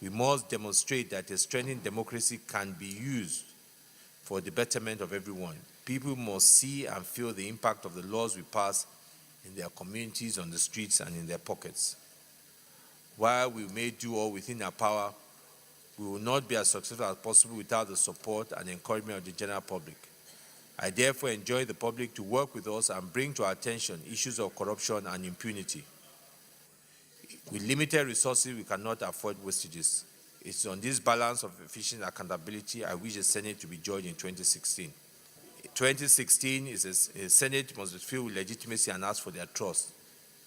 We must demonstrate that a strengthened democracy can be used for the betterment of everyone. People must see and feel the impact of the laws we pass in their communities, on the streets, and in their pockets. While we may do all within our power, we will not be as successful as possible without the support and encouragement of the general public. I therefore enjoin the public to work with us and bring to our attention issues of corruption and impunity. With limited resources, we cannot afford wastages. It's on this balance of efficient accountability I wish the Senate to be judged in 2016. 2016 is a Senate must be filled with legitimacy and ask for their trust.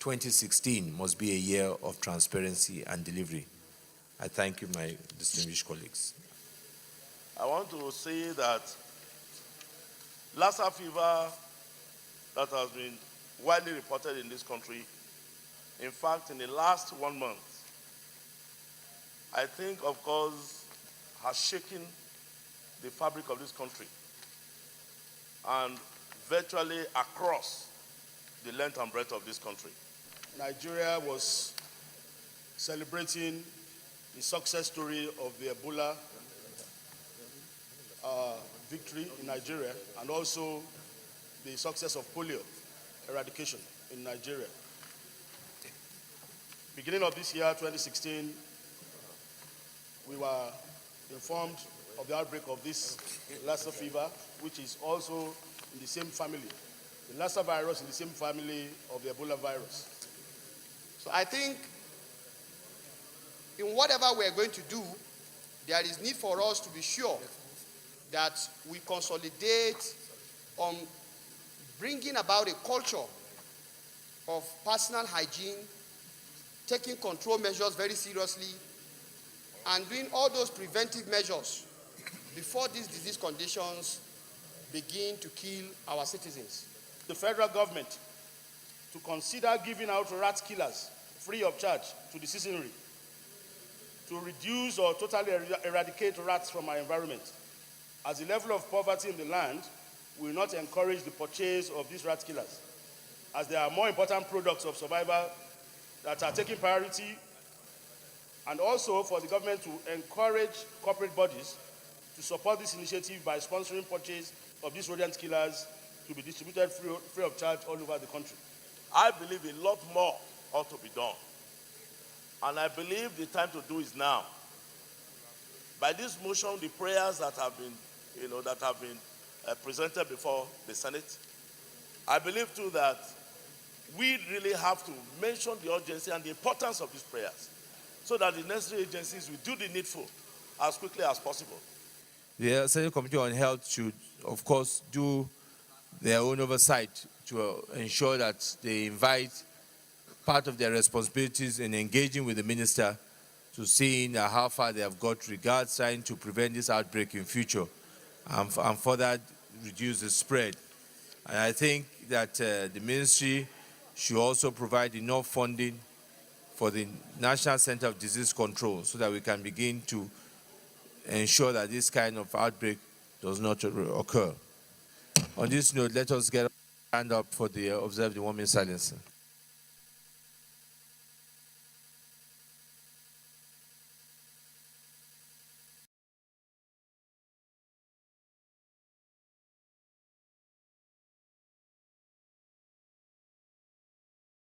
2016 must be a year of transparency and delivery. I thank you, my distinguished colleagues. I want to say that Lassa Fever that has been widely reported in this country, in fact, in the last 1 month, I think, of course, has shaken the fabric of this country and virtually across the length and breadth of this country. Nigeria was celebrating the success story of the Ebola victory in Nigeria, and also the success of polio eradication in Nigeria. Beginning of this year, 2016, we were informed of the outbreak of this Lassa fever, which is also in the same family. The Lassa virus in the same family of the Ebola virus. So I think in whatever we're going to do, there is need for us to be sure that we consolidate on bringing about a culture of personal hygiene, taking control measures very seriously, and doing all those preventive measures before these disease conditions begin to kill our citizens. The federal government to consider giving out rat killers free of charge to the citizenry, to reduce or totally eradicate rats from our environment, as the level of poverty in the land will not encourage the purchase of these rat killers, as there are more important products of survival that are taking priority, and also for the government to encourage corporate bodies to support this initiative by sponsoring purchase of these rodent killers to be distributed free of charge all over the country. I believe a lot more ought to be done. And I believe the time to do is now. By this motion, the prayers that have been, presented before the Senate, I believe too that we really have to mention the urgency and the importance of these prayers so that the necessary agencies will do the needful as quickly as possible. The Senate Committee on Health should, of course, do their own oversight to ensure that they invite part of their responsibilities in engaging with the minister to seeing how far they have got regards trying to prevent this outbreak in future and further reduce the spread. And I think that the ministry should also provide enough funding for the National Center of Disease Control so that we can begin to ensure that this kind of outbreak does not occur. On this note, let us get a hand up for the observe the 1 minute silence.